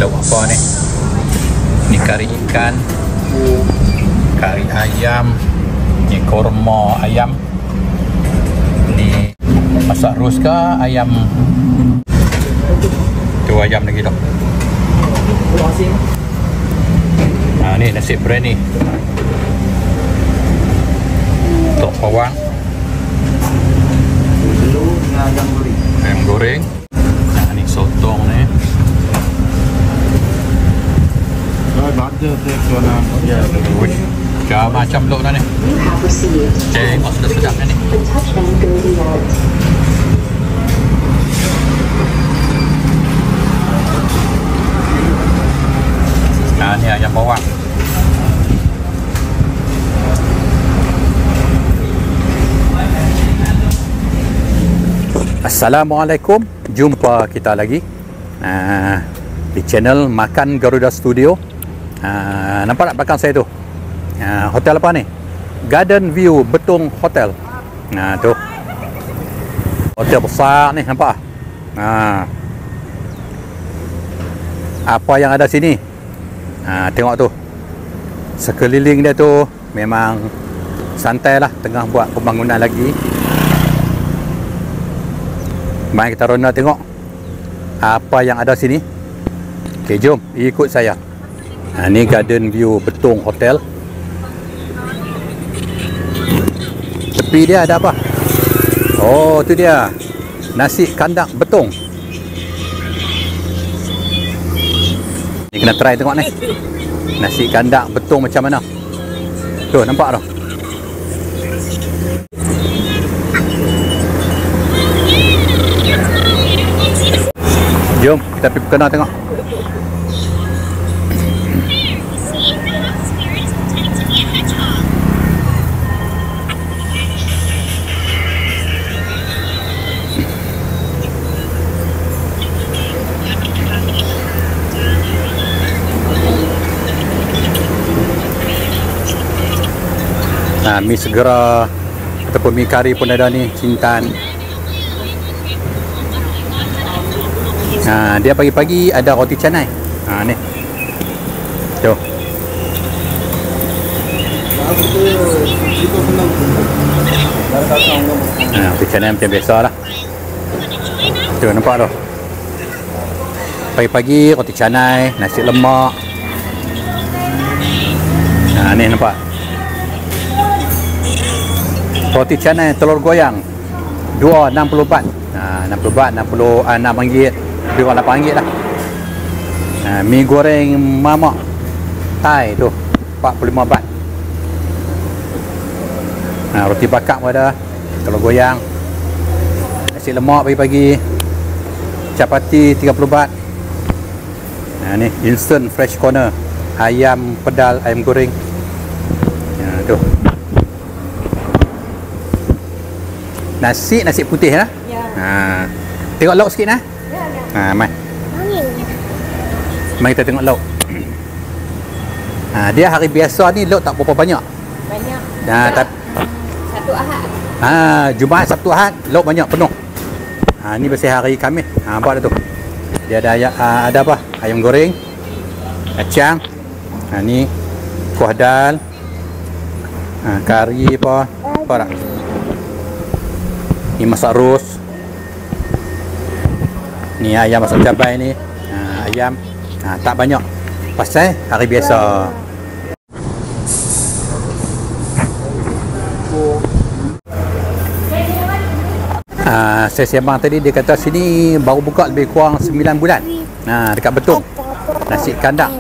lauk apa ni? Ni kari ikan, kari ayam, ni korma ayam, ni masak rus ke ayam. Tu ayam lagi tu. Ni nasi biryani, telur bawang, ayam goreng. Ni sotong ni. Macam lauk dah ni. Tengok sedap-sedap ni. Ni ayam bawang. Assalamualaikum, jumpa kita lagi di channel Makan Garuda Studio. Nampak tak belakang saya tu? Hotel apa ni? Garden View Betong Hotel. Tu hotel besar ni, nampak? Apa yang ada sini? Tengok tu, sekeliling dia tu memang santai lah, tengah buat pembangunan lagi. Mari kita ronda tengok apa yang ada sini. Okey, jom ikut saya. Ni Garden View Betong Hotel. Tepi dia ada apa? Oh, tu dia, nasi kandang betong. Ni kena try tengok ni, nasi kandang betong macam mana. Tu nampak tu. Jom kita pergi kena tengok. Mi segera ataupun mi kari pun ada ni, Cintan. Dia pagi-pagi ada roti canai. Ni. Tu. Roti canai macam biasa lah. Tu nampak tu. Pagi-pagi roti canai, nasi lemak. Ni nampak. Roti canai telur goyang 2.60 baht. 60 baht, 6 ringgit, lebih kurang 8 ringgit lah. Mi goreng mamak Thai tu 45 baht. Roti bakar pun ada, telur goyang, nasi lemak pagi-pagi, capati 30 baht. Ni instant fresh corner, ayam pedal, ayam goreng. Tu nasi putih lah. Ya. Tengok lauk sikit nah. Ya. Mari kita tengok lauk. Dia hari biasa ni lauk tak berapa banyak. Banyak. Sabtu Ahad. Jumaat, Sabtu Ahad lauk banyak, penuh. Ni biasa hari Khamis. Nampak dah tu. Dia ada apa? Ayam goreng, kacang. Ni kuah dal. Kari apa tak? Ni masak rus. Ni ayam masak cabai ni. Ayam tak banyak, pasal hari biasa. Saya sembang tadi, dia kata sini baru buka lebih kurang 9 bulan. Dekat Betong, nasi kandang.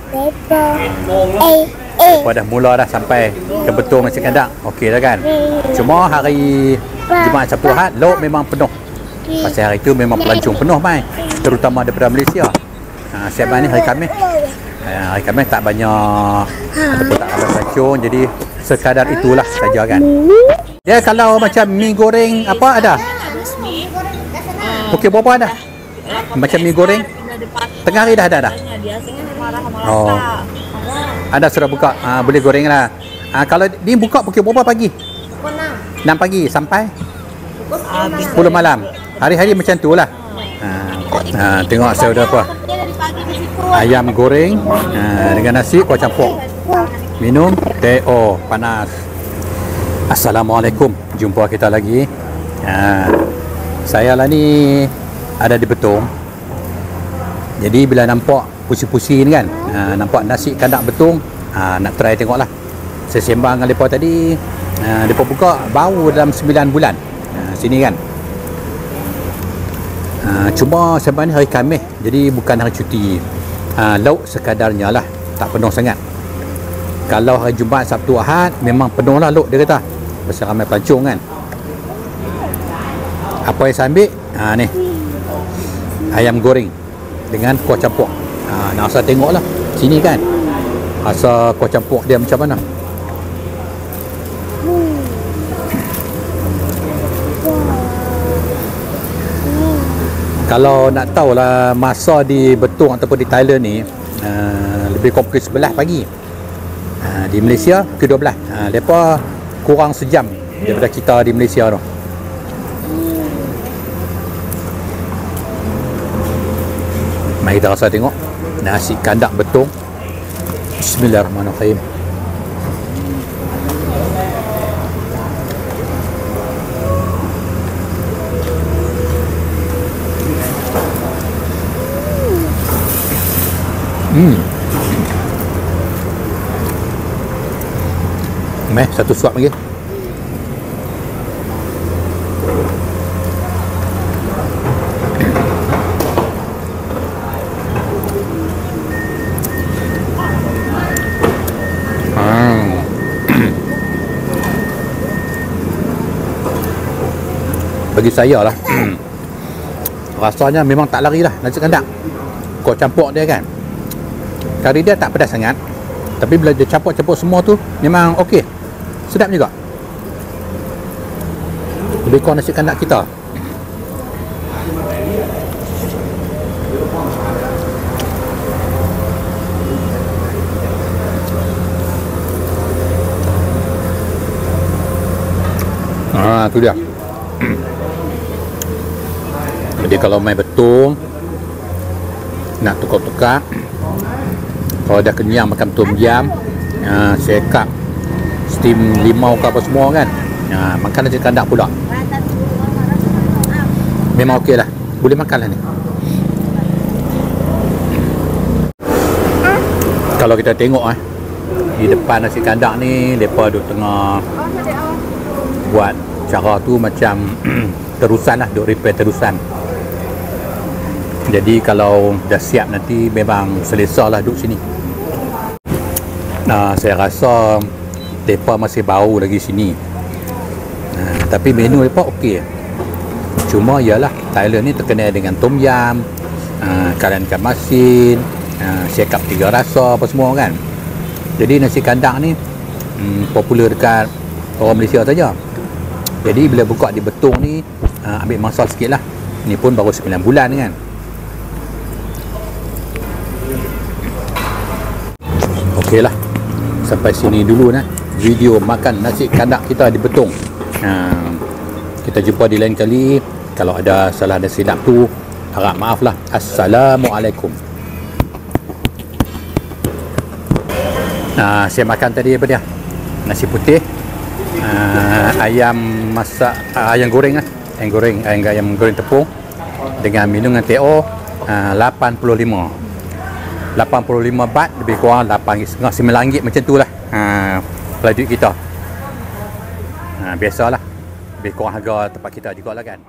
Dah mula dah sampai ke Betong nasi kandang. Okey dah kan. Cuma hari Jumaat, Sabtu Ahad lauk memang penuh. Pasal hari tu memang pelancong penuh mai, terutama daripada Malaysia. Siap ni hari Khamis. Hari Khamis tak banyak ataupun tak ada pelancong, jadi sekadar itulah saja kan. Dia kalau macam mi goreng apa ada? Okey, berapa ada? Macam mi goreng tengah hari dah ada. Oh, ada sudah buka. Boleh goreng lah. Kalau ni buka pukul berapa pagi? Pukul 6 pagi sampai 10 malam. Hari-hari macam tu lah. Tengok saya udah apa. ayam goreng dengan nasi kuah campur. Minum teh panas. Assalamualaikum, jumpa kita lagi. Saya lah ni ada di Betong. Jadi bila nampak pusi-pusi ni kan, nampak nasi kandang Betong, nak try tengok lah. Saya sembang dengan mereka tadi, mereka buka baru dalam 9 bulan sini kan. Cuma sembang ni hari Khamis, jadi bukan hari cuti. Lauk sekadarnya lah, tak penuh sangat. Kalau hari Jumaat, Sabtu, Ahad memang penuh lah lauk, dia kata pasal ramai pelancong kan. Apa yang saya ambil? Ni ayam goreng dengan kuah campur. Nak rasa tengok lah sini kan, rasa kuah campur dia macam mana. Kalau nak tahulah masa di Betong ataupun di Thailand ni, lebih kurang pukul 11 pagi. Di Malaysia pukul 12. Mereka kurang sejam daripada kita di Malaysia tu. Mari kita rasa tengok nasi kandang Betong. Bismillahirrahmanirrahim. Satu suap lagi. Bagi saya lah, rasanya memang tak lari lah nasi kandang. Kuah campur dia kan, kari dia tak pedas sangat, tapi bila dia campur-campur semua tu memang okey, sedap juga. Lebih kurang nasi kandang kita. Tu dia. Jadi kalau main Betong nak tukar-tukar, kalau dah kenyang makan tom yam, sekap steam limau ke apa semua kan, makan nasi kandang pula memang okey lah, boleh makan lah ni. Kalau kita tengok di depan nasi kandang ni, mereka duk tengah buat cara tu macam terusan lah, duk repair terusan. Jadi kalau dah siap nanti memang selesa lah duduk sini. Saya rasa mereka masih bau lagi sini. Tapi menu mereka okey. Cuma ialah Thailand ni terkenal dengan tom yam, karian ikan masin, sekap 3 rasa apa semua kan. Jadi nasi kandang ni popular dekat orang Malaysia saja. Jadi bila buka di Betong ni, ambil masa sikit lah. Ni pun baru 9 bulan kan. Okey lah, sampai sini dulu video makan nasi kandang kita di Betong. Kita jumpa di lain kali. Kalau ada salah dan silap tu, harap maaf lah. Assalamualaikum. Saya makan tadi apa dia? Nasi putih, ayam masak, ayam goreng ayam goreng tepung dengan minum dengan teh 85 baht, lebih kurang 8.5 RM9 macam tu lah. Kalau duit kita biasalah, lebih kurang harga tempat kita juga lah kan.